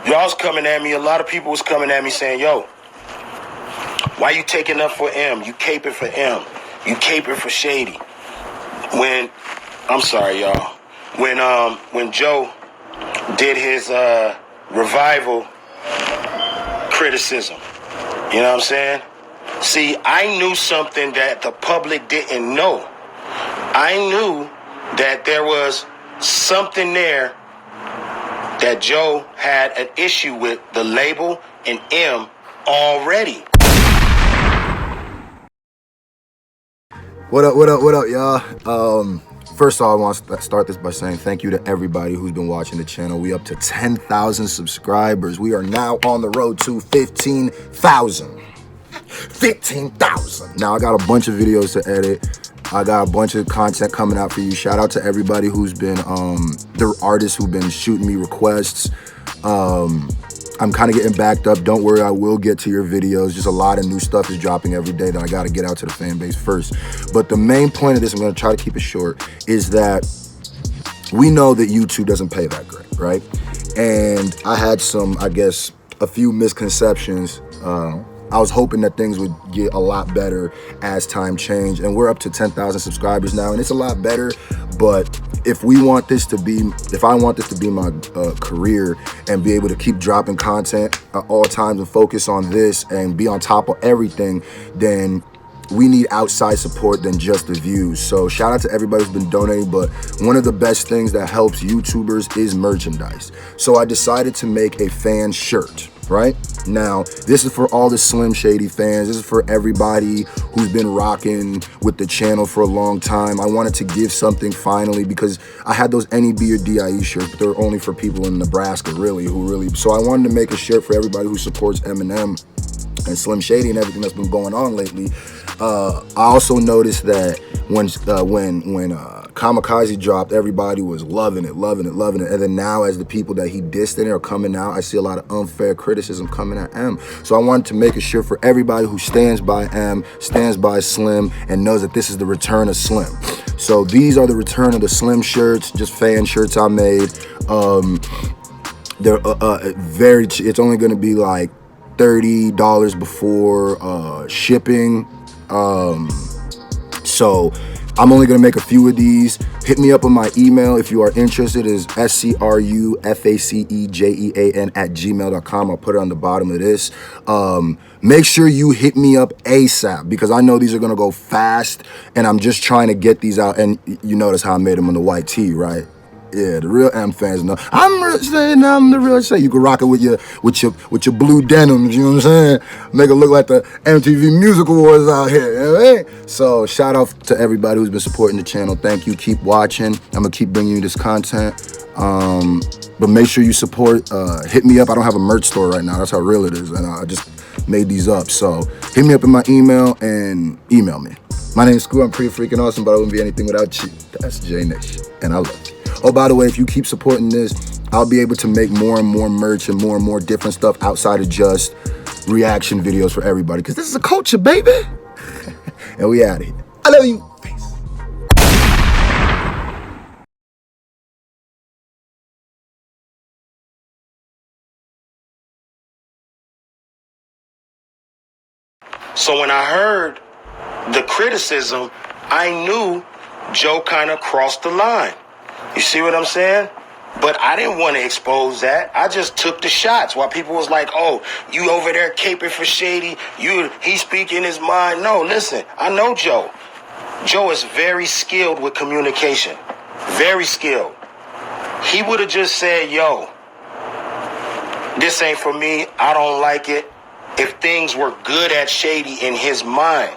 y'all was coming at me. A lot of people was coming at me saying, yo, why you taking up for M? You caping for M. You caping for Shady. I'm sorry, y'all. When Joe did his revival criticism, you know what I'm saying? See, I knew something that the public didn't know. I knew that there was something there that Joe had an issue with the label and M already. What up, y'all? First of all, I want to start this by saying thank you to everybody who's been watching the channel. We up to 10,000 subscribers. We are now on the road to 15,000. 15,000. Now, I got a bunch of videos to edit. I got a bunch of content coming out for you. Shout out to everybody who's been, the artists who've been shooting me requests. I'm kind of getting backed up. Don't worry, I will get to your videos. Just a lot of new stuff is dropping every day that I got to get out to the fan base first. But the main point of this, I'm going to try to keep it short, is that we know that YouTube doesn't pay that great, right? And I had some, I guess, a few misconceptions. I was hoping that things would get a lot better as time changed, and we're up to 10,000 subscribers now, and it's a lot better. But if I want this to be my career and be able to keep dropping content at all times and focus on this and be on top of everything, then we need outside support than just the views. So shout out to everybody who's been donating, but one of the best things that helps YouTubers is merchandise. So I decided to make a fan shirt. Right now, this is for all the Slim Shady fans. This is for everybody who's been rocking with the channel for a long time. I wanted to give something finally, because I had those NEB or DIE shirts, but they're only for people in Nebraska, so I wanted to make a shirt for everybody who supports Eminem and Slim Shady and everything that's been going on lately. I also noticed that when Kamikaze dropped, everybody was loving it. And then now, as the people that he dissed in it are coming out, I see a lot of unfair criticism coming at M. So I wanted to make a shirt for everybody who stands by M, stands by Slim, and knows that this is the return of Slim. So these are the return of the Slim shirts, just fan shirts I made. They're it's only gonna be like $30 before shipping. So I'm only gonna make a few of these. Hit me up on my email if you are interested. Is scrufacejean@gmail.com. I'll put it on the bottom of this. Make sure you hit me up ASAP, because I know these are gonna go fast, and I'm just trying to get these out. And you notice how I made them on the white tee, right? Yeah, the real M fans know. I'm saying I'm the real shit. You can rock it with your blue denims, you know what I'm saying? Make it look like the MTV Music Awards out here, you know what I mean? So shout out to everybody who's been supporting the channel. Thank you. Keep watching. I'm gonna keep bringing you this content. But make sure you support. Hit me up. I don't have a merch store right now. That's how real it is, and I just made these up. So hit me up in my email and email me. My name is Scru. I'm pretty freaking awesome, but I wouldn't be anything without you. That's J Nation, and I love you. Oh, by the way, if you keep supporting this, I'll be able to make more and more merch and more different stuff outside of just reaction videos for everybody, because this is a culture, baby. And we out of here. I love you. Peace. So when I heard the criticism, I knew Joe kind of crossed the line. You see what I'm saying? But I didn't want to expose that. I just took the shots while people was like, oh, you over there caping for Shady. He's speaking his mind. No, listen, I know Joe. Joe is very skilled with communication. Very skilled. He would have just said, yo, this ain't for me. I don't like it. If things were good at Shady in his mind.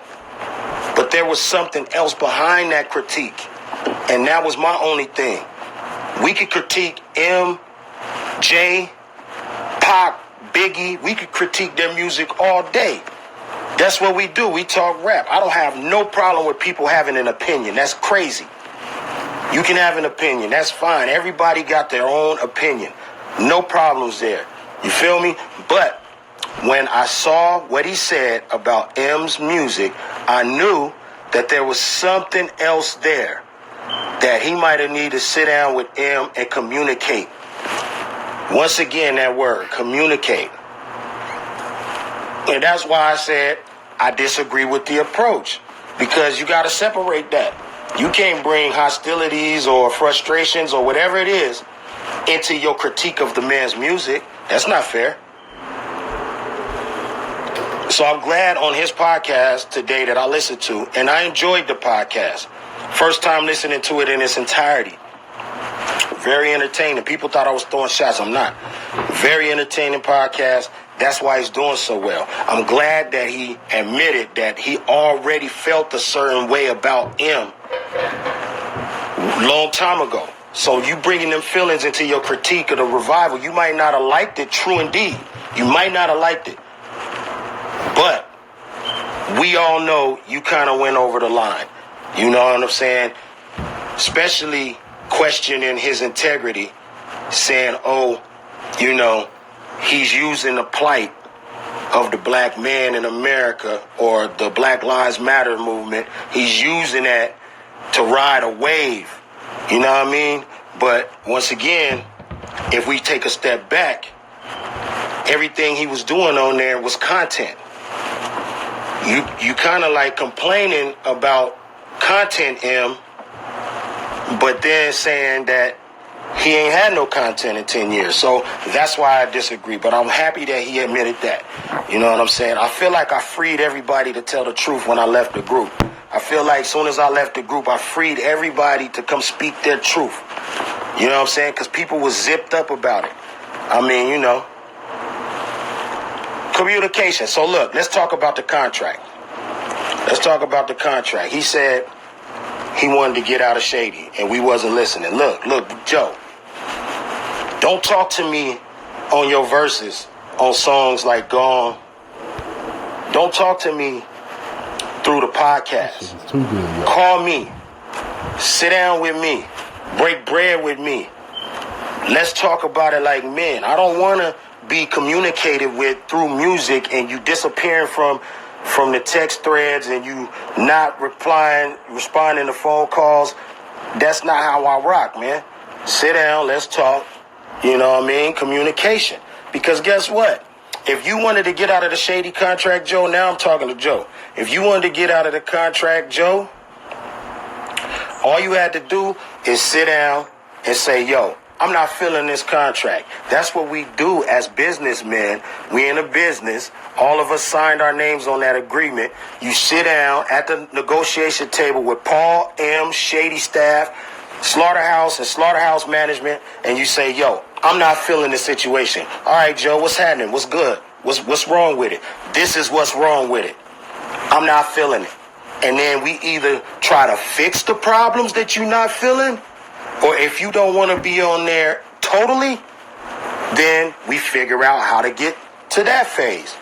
But there was something else behind that critique. And that was my only thing. We could critique M, J, Pac, Biggie. We could critique their music all day. That's what we do. We talk rap. I don't have no problem with people having an opinion. That's crazy. You can have an opinion. That's fine. Everybody got their own opinion. No problems there. You feel me? But when I saw what he said about M's music, I knew that there was something else there, that he might have needed to sit down with M and communicate. Once again, that word, communicate. And that's why I said I disagree with the approach, because you got to separate that. You can't bring hostilities or frustrations or whatever it is into your critique of the man's music. That's not fair. So I'm glad on his podcast today that I listened to, and I enjoyed the podcast. First time listening to it in its entirety. Very entertaining. People thought I was throwing shots. I'm not. Very entertaining podcast. That's why he's doing so well. I'm glad that he admitted that he already felt a certain way about him long time ago. So you bringing them feelings into your critique of the revival, you might not have liked it, true indeed. You might not have liked it. But we all know you kind of went over the line. You know what I'm saying? Especially questioning his integrity, saying, oh, you know, he's using the plight of the black man in America or the Black Lives Matter movement. He's using that to ride a wave. You know what I mean? But once again, if we take a step back, everything he was doing on there was content. You kind of like complaining about content, but then saying that he ain't had no content in 10 years. So that's why I disagree. But I'm happy that he admitted that. You know what I'm saying? I feel like I freed everybody to tell the truth when I left the group. I feel like as soon as I left the group, I freed everybody to come speak their truth. You know what I'm saying? Because people was zipped up about it. I mean, you know. Communication. So look, let's talk about the contract. Let's talk about the contract. He said he wanted to get out of Shady, and we wasn't listening. Look, Joe. Don't talk to me on your verses on songs like Gone. Don't talk to me through the podcast. Too good, yo. Call me. Sit down with me. Break bread with me. Let's talk about it like men. I don't want to be communicated with through music and you disappearing from the text threads and you not responding to phone calls. That's not how I rock, man. Sit down, let's talk. You know what I mean? Communication. Because guess what? If you wanted to get out of the Shady contract, Joe, now I'm talking to Joe. If you wanted to get out of the contract, Joe, all you had to do is sit down and say, yo, I'm not feeling this contract. That's what we do as businessmen. We in a business. All of us signed our names on that agreement. You sit down at the negotiation table with Paul M., Shady staff, Slaughterhouse and Slaughterhouse management, and you say, yo, I'm not feeling this situation. All right, Joe, what's happening? What's good? What's wrong with it? This is what's wrong with it. I'm not feeling it. And then we either try to fix the problems that you're not feeling, or if you don't want to be on there totally, then we figure out how to get to that phase.